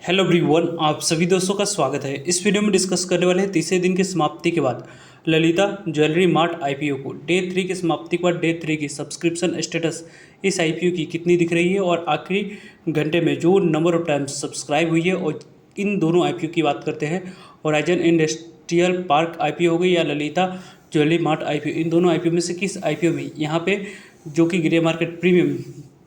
Hello everyone, आप सभी दोस्तों का स्वागत है। इस वीडियो में डिस्कस करने वाले हैं तीसरे दिन की समाप्ति के बाद ललिता ज्वेलरी मार्ट आईपीओ को। डे 3 की समाप्ति के बाद डे 3 की सब्सक्रिप्शन स्टेटस इस आईपीओ की कितनी दिख रही है और आखिरी घंटे में जो नंबर ऑफ टाइम्स सब्सक्राइब हुई है, और इन दोनों आईपीओ की बात करते हैं। होराइजन इंडस्ट्रियल पार्क आईपीओ हो गई या ललिता ज्वेलरी मार्ट आईपीओ, इन दोनों आईपीओ में से किस आईपीओ में यहाँ पे जो कि ग्रे मार्केट प्रीमियम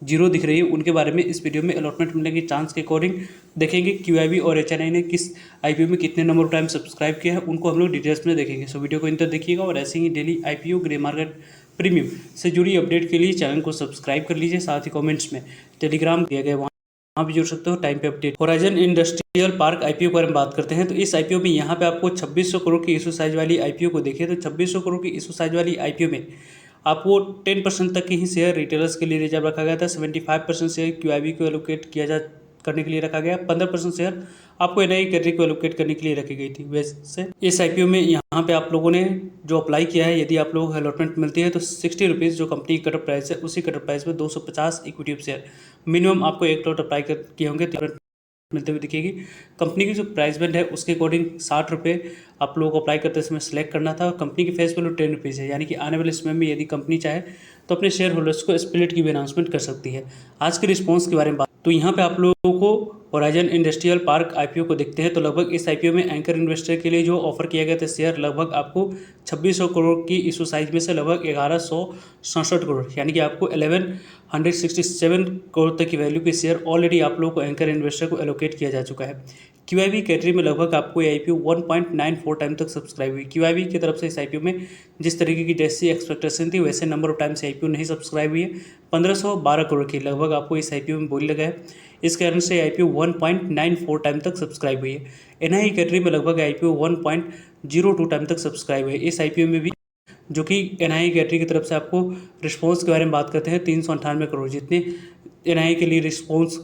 जीरो दिख रही है, उनके बारे में इस वीडियो में अलॉटमेंट मिलने के चांस के अकॉर्डिंग देखेंगे। क्यूआईबी और एचएनआई ने किस आईपीओ में कितने नंबर ऑफ टाइम सब्सक्राइब किया है, उनको हम लोग डिटेल्स में देखेंगे। सो वीडियो को इन तक देखिएगा और ऐसे ही daily IPO grey market premium से जुड़ी अपडेट के लिए चैनल को सब्सक्राइब कर लीजिए। साथ ही कॉमेंट्स में टेलीग्राम दिया गया, वहाँ भी जुड़ सकते हो टाइम पे update. Horizon industrial park IPO के बारे में बात करते हैं तो इस आईपीओ में यहाँ पे आपको 2600 करोड़ की इशू साइज वाली आईपीओ को देखिए तो 2600 करोड़ की इशू साइज वाली आईपीओ में आपको 10% तक के ही शेयर रिटेलर्स के लिए रिजर्व रखा गया था। 75% शेयर क्यूआईबी को एलोकेट करने के लिए रखा गया। 15% शेयर आपको एनआई कैटेगरी को एलोकेट करने के लिए रखी गई थी। वैसे इस आईपीओ में यहाँ पे आप लोगों ने जो अप्लाई किया है, यदि आप लोगों को अलॉटमेंट मिलती है तो 60 रुपीज़ जो कंपनी की कट प्राइस है, उसी कट प्राइस में 250 इक्विटी शेयर मिनिमम आपको एक लॉट अप्लाई किए होंगे तो मिलते हुए दिखेगी। कंपनी की जो प्राइस बैंड है उसके अकॉर्डिंग 60 रुपये आप लोगों को अप्लाई करते समय सेलेक्ट करना था। और कंपनी की फेस वैल्यू 10 रुपीज़ है, यानी कि आने वाले समय में यदि कंपनी चाहे तो अपने शेयर होल्डर्स को स्प्लिट की भी अनाउंसमेंट कर सकती है। आज के रिस्पॉन्स के बारे में बात तो यहाँ पे आप लोगों को होराइजन इंडस्ट्रियल पार्क आईपीओ को देखते हैं तो लगभग इस आईपीओ में एंकर इन्वेस्टर के लिए जो ऑफर किया गया था शेयर, लगभग आपको 2600 करोड़ की इशू साइज में से लगभग 1167 करोड़, यानी कि आपको 1167 करोड़ तक की वैल्यू के शेयर ऑलरेडी आप लोगों को एंकर इन्वेस्टर को एलोकेट किया जा चुका है। क्यूआईबी कैटेगरी में लगभग आपको ये आईपीओ 1.94 टाइम तक सब्सक्राइब हुई। क्यूआईबी की तरफ से इस आईपीओ में जिस तरीके की जैसी एक्सपेक्टेशन थी वैसे नंबर ऑफ टाइम से आईपीओ नहीं सब्सक्राइब हुई है। 1512 करोड़ की लगभग आपको इस आईपीओ में बोली लगा है। इस कारण से आईपीओ 1.94 टाइम तक सब्सक्राइब हुई है। एनआई कैटेगरी में लगभग आईपीओ 1.02 टाइम तक सब्सक्राइब हुई है। इस आईपीओ में भी जो कि एनआई कैटेगरी की तरफ से आपको रिस्पॉन्स के बारे में बात करते हैं, 398 करोड़ जितने एनआई के लिए रिस्पॉन्स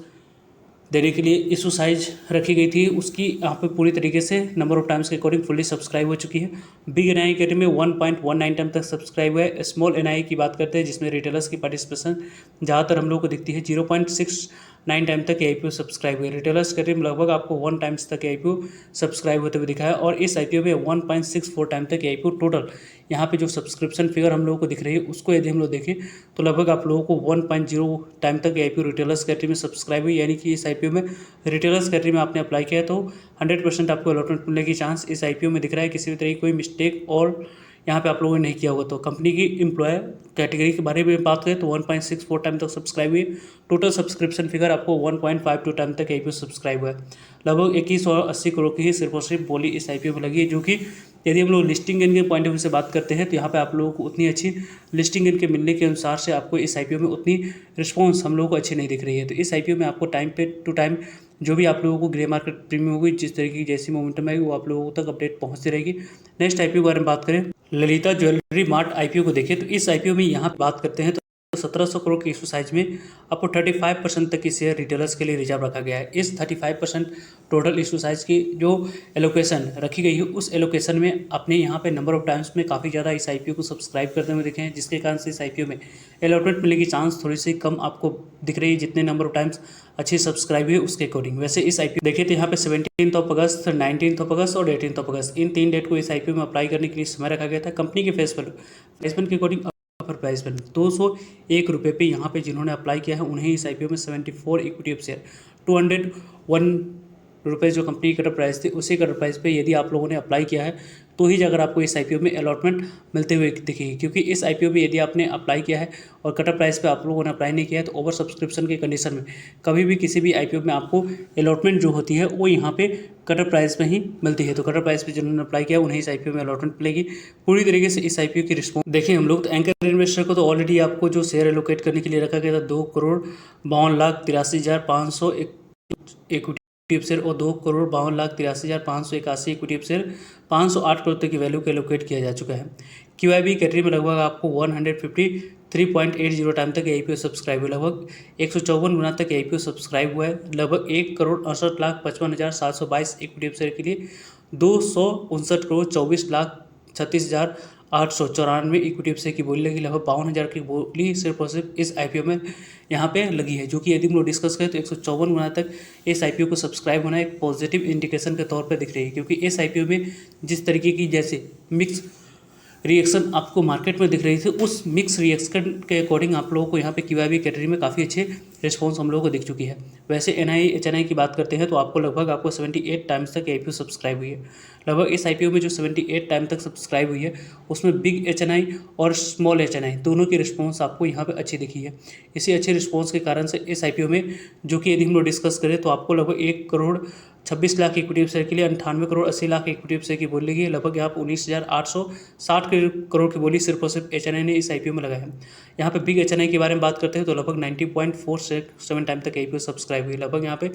देने के लिए इशू साइज रखी गई थी, उसकी यहाँ पे पूरी तरीके से नंबर ऑफ टाइम्स के अकॉर्डिंग फुल्ली सब्सक्राइब हो चुकी है। बिग एनआई कैटेगरी में 1.19 टाइम तक सब्सक्राइब हुआ है। स्मॉल एनआई की बात करते हैं जिसमें रिटेलर्स की पार्टिसिपेशन ज़्यादातर हम लोग को दिखती है, 0.69 टाइम तक आईपीओ सब्सक्राइब हुए। रिटेलर्स कैटेगरी में लगभग आपको 1 टाइम्स तक आईपीओ सब्सक्राइब होते हुए दिखा है। और इस आईपीओ में 1.64 टाइम तक आईपीओ टोटल यहाँ पे जो सब्सक्रिप्शन फिगर हम लोगों को दिख रही है उसको यदि हम लोग देखें तो लगभग आप लोगों को 1.0 टाइम तक आईपीओ रिटेलर्स कैटेगरी में सब्सक्राइब हुई, यानी कि इस आईपीओ में रिटेलर्स कैटेगरी में आपने अप्लाई किया है तो 100% आपको अलॉटमेंट मिलने की चांस इस आईपीओ में दिख रहा है। किसी भी तरह की कोई मिस्टेक और यहाँ पे आप लोगों ने नहीं किया होगा। तो कंपनी की एम्प्लॉय कैटेगरी के बारे में बात करें तो 1.64 टाइम तक सब्सक्राइब हुई। टोटल सब्सक्रिप्शन फिगर आपको 1.52 टाइम तक आईपीओ सब्सक्राइब हुआ है। लगभग 2180 करोड़ की ही सिर्फ और सिर्फ बोली इस आईपीओ में लगी है, जो कि यदि हम लोग लिस्टिंग गेन के पॉइंट ऑफ व्यू से बात करते हैं तो यहाँ पे आप लोगों को उतनी अच्छी लिस्टिंग गेन के मिलने के अनुसार से आपको इस आईपीओ में उतनी रिस्पॉन्स हम लोगों को अच्छी नहीं दिख रही है। तो इस आईपीओ में आपको टाइम पे टू टाइम जो भी आप लोगों को ग्रे मार्केट प्रीमियम होगी, जिस तरीके की जैसी मोमेंटम आएगी वो आप लोगों तक अपडेट पहुँचती रहेगी। नेक्स्ट आईपीओ के बारे में बात करें, ललिता ज्वेलरी मार्ट आईपीओ को देखिए तो इस आईपीओ में यहाँ बात करते हैं तो 1700 करोड़ की इशू साइज में आपको 35% तक की शेयर रिटेलर्स के लिए रिजर्व रखा गया है। इस 35% टोटल इशू साइज की जो एलोकेशन रखी गई है उस एलोकेशन में अपने यहाँ पे नंबर ऑफ टाइम्स में काफ़ी ज़्यादा इस आईपीओ को सब्सक्राइब करते हुए दिखे हैं, जिसके कारण से इस आईपीओ में अलॉटमेंट मिलने की चांस थोड़ी सी कम आपको दिख रही है, जितने नंबर ऑफ टाइम्स अच्छी सब्सक्राइब हुई उसके अकॉर्डिंग। वैसे इस आईपीओ देखिए तो यहाँ पे 17 अगस्त, 19 अगस्त और 18 अगस्त इन 3 डेट को इस आईपीओ में अप्लाई करने के लिए समय रखा गया था। कंपनी के फेस वैल्यू के अकॉर्डिंग प्राइस पर 201 रुपये पे यहाँ पे जिन्होंने अप्लाई किया है उन्हें इस आईपीओ में 74 इक्विटी शेयर 201 रुपये जो कंपनी की कट प्राइस थी उसी कट प्राइस पे यदि आप लोगों ने अप्लाई किया है तो ही अगर आपको इस आईपीओ में अलॉटमेंट मिलते हुए दिखेगी। क्योंकि इस आईपीओ में यदि आपने अप्लाई किया है और कट प्राइस पे आप लोगों ने अप्लाई नहीं किया है तो ओवर सब्सक्रिप्शन के कंडीशन में कभी भी किसी भी आईपीओ में आपको अलॉटमेंट जो होती है वो यहाँ पे कटर प्राइस में ही मिलती है। तो कटर प्राइस पे जिन्होंने अप्लाई किया उन्हें इस आईपीओ में अलॉटमेंट मिलेगी। पूरी तरीके से इस आईपीओ की रिस्पॉन्स देखें हम लोग तो एंकर इन्वेस्टर को तो ऑलरेडी आपको जो शेयर एलोकेट करने के लिए रखा गया था 2,52,83,500 इक्विटी शेयर और 2,52,83,581 इक्विटी शेयर 508 करोड़ तक की वैल्यू को एलोकेट किया जा चुका है। क्यूआईबी कैटेगरी में लगभग आपको 153.80 टाइम तक आईपीओ सब्सक्राइब हुआ, लगभग 154 गुना तक आईपीओ सब्सक्राइब हुआ है। लगभग 1,68,55,722 इक्विटी शेयर के लिए 259,24,36,000 894 इक्विटी शेयर की बोली लगी, लगभग 52,000 की बोली सिर्फ और सिर्फ इस आईपीओ में यहाँ पे लगी है, जो कि यदि हम लोग डिस्कस करें तो 154 गुना तक इस आईपीओ को सब्सक्राइब होना एक पॉजिटिव इंडिकेशन के तौर पर दिख रही है, क्योंकि इस आईपीओ में जिस तरीके की जैसे मिक्स रिएक्शन आपको मार्केट में दिख रही थी, उस मिक्स रिएक्शन के अकॉर्डिंग आप लोगों को यहाँ पे क्यूआईबी कैटेगरी में काफ़ी अच्छे रिस्पांस हम लोगों को दिख चुकी है। वैसे एनआई एचएनआई की बात करते हैं तो आपको लगभग आपको 78 टाइम्स तक आईपीओ सब्सक्राइब हुई है। लगभग इस आईपीओ में जो 78 टाइम तक सब्सक्राइब हुई है उसमें बिग एचएनआई और स्मॉल एचएनआई दोनों की रिस्पॉन्स आपको यहाँ पर अच्छी दिखी है। इसी अच्छे रिस्पॉन्स के कारण से इस आईपीओ में, जो कि यदि हम लोग डिस्कस करें तो आपको लगभग 1,26 लाख इक्विटी शेयर के लिए 98 करोड़ 80 लाख इक्विटी शेयर की बोली लगी है। लगभग यहाँ पर 19,860 करोड़ की बोली सिर्फ और सिर्फ एचएनआई ने इस आईपीओ में लगाया है। यहाँ पे बिग एचएनआई के बारे में बात करते हैं तो लगभग 90.47 टाइम तक आईपीओ सब्सक्राइब हुई। लगभग यहाँ पे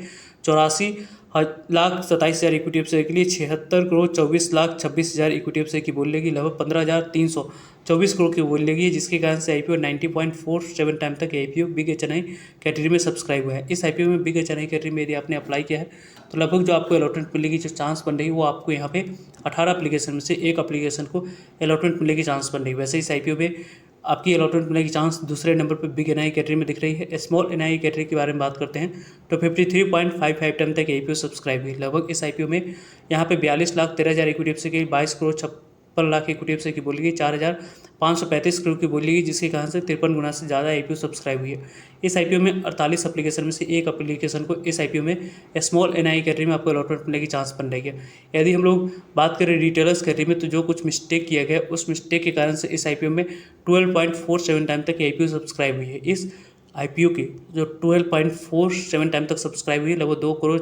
84,27,000 इक्विटी शेयर के लिए 76 करोड़ 24,26,000 इक्विटी शेयर की बोली लगी। लगभग 15,324 करोड़ की बोली लगी है, जिसके कारण से आईपीओ 90.47 टाइम तक आईपीओ बिग एचएनआई कैटेगरी में सब्सक्राइब हुआ है। इस आईपीओ में बिग एचएनआई कैटेगरी में यदि आपने अप्लाई किया है तो लगभग जो आपको अलॉटमेंट मिलने की जो चांस बन रही है वो आपको यहाँ पे 18 एप्लीकेशन में से एक एप्लीकेशन को अलॉटमेंट मिलने की चांस बन रही है। वैसे इस आईपीओ में आपकी अलॉटमेंट मिलने की चांस दूसरे नंबर पर बिग एनआई कैटेगरी में दिख रही है। स्मॉल एनआई कैटेगरी के बारे में बात करते हैं तो 53.55 टाइम तक आईपीओ सब्सक्राइब हुई। लगभग इस आईपीओ में यहाँ पे 42,13,000 इक्विटी शेयर की 22 करोड़ 56 लाख इक्विटी शेयर की बोली गई, 4,535 करोड़ की बोली गई, जिसके कारण से 53 गुना से ज़्यादा आईपीओ सब्सक्राइब हुई है। इस आईपीओ में 48 एप्लीकेशन में से एक एप्लीकेशन को इस आईपीओ में स्मॉल एनआई कैटेगरी में आपको अलॉटमेंट मिलने की चांस बन रही है। यदि हम लोग बात करें रिटेलर्स कैटेगरी में तो जो कुछ मिस्टेक किया गया उस मिस्टेक के कारण से इस आईपीओ में 12.47 टाइम तक आईपीओ सब्सक्राइब हुई है। इस आईपीओ की जो 12.47 टाइम तक सब्सक्राइब हुई है, लगभग 2 crore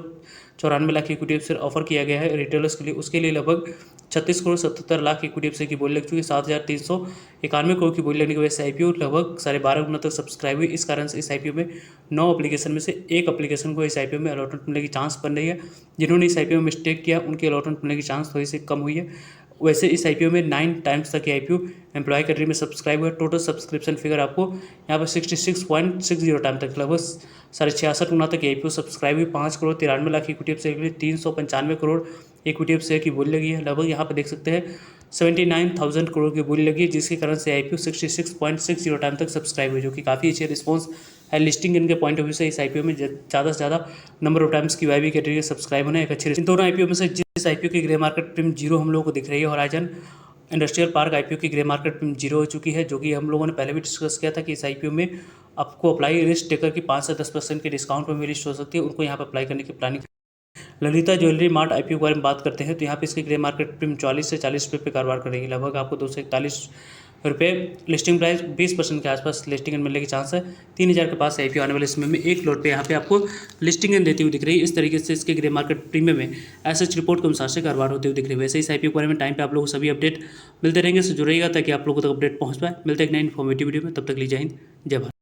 94 lakh equity share offer किया गया है रिटेलर्स के लिए। उसके लिए लगभग 36 करोड़ 77 लाख इक्विटी शेयर की बोली लग चुकी है। 7,391 करोड़ की बोली लगने की वजह से आईपीओ लगभग 12.5 गुना तक सब्सक्राइब हुई। इस कारण से इस आईपीओ में 9 एप्लीकेशन में से एक एप्लीकेशन को इस आईपीओ में अलॉटमेंट मिलने की चांस बन रही है। जिन्होंने इस आईपीओ में मिस्टेक किया उनकी अलॉटमेंट मिलने की चांस थोड़ी सी कम हुई है। वैसे इस आईपीओ में 9 टाइम्स तक आईपीओ एम्प्लॉय कैटेगरी में सब्सक्राइब हुआ। टोटल सब्सक्रिप्शन फिगर आपको यहाँ पर 66.60 टाइम तक लगभग 66.5 गुना तक आईपीओ सब्सक्राइब हुई। 5 करोड़ 93 लाख इक्विटी शेयर के लिए 395 करोड़ इक्विटी शेयर की बोली लगी है। लगभग यहाँ पर देख सकते हैं 79,000 करोड़ की बोली लगी है, जिसके कारण से आईपीओ 66.60 टाइम तक सब्सक्राइब हुई, जो कि काफ़ी अच्छे रिस्पॉन्स है। लिस्टिंग इनके पॉइंट ऑफ व्यू से इस आईपीओ में ज़्यादा से ज़्यादा नंबर ऑफ टाइम्स की वाईबी कैटेगरी सब्सक्राइब होना एक अच्छे। इन दोनों आईपीओ में से जिस आईपीओ की ग्रे मार्केट प्रीमियम 0 हम लोगों को दिख रही है, होराइजन इंडस्ट्रियल पार्क आईपीओ की ग्रे मार्केट प्रीमियम 0 हो चुकी है, जो कि हम लोगों ने पहले भी डिस्कस किया था कि इस आईपीओ में आपको अप्लाई रिस्क टेकर की 5 से 10% के डिस्काउंट पर भी लिस्ट हो सकती है, उनको यहाँ पर अप्लाई करने की planning. Lalita jewellery mart IPO के बारे में बात करते हैं तो यहाँ पे इसकी ग्रे मार्केट प्रीमियम 44 से 40 रुपये पे कारोबार करेगी। लगभग आपको 241 रुपये लिस्टिंग प्राइस 20% के आसपास लिस्टिंग मिलने की चांस है। 3,000 के पास आईपीओ आने वाले समय में एक लोट पे यहाँ पे आपको लिस्टिंग देती हुई दिख रही है। इस तरीके से इसके ग्रे मार्केट प्रीमियम में एसएच रिपोर्ट के अनुसार से कारोबार होते हुए दिख रही है। वैसे इस आईपीओ के बारे में टाइम पे आप लोगों को सभी अपडेट मिलते रहेंगे, सो जुड़ेगा ताकि आप लोगों तक अपडेट पहुँच पाए। मिलते हैं एक नई इन्फॉर्मेटिव वीडियो में, तब तक लीजिए जय हिंद जय भारत।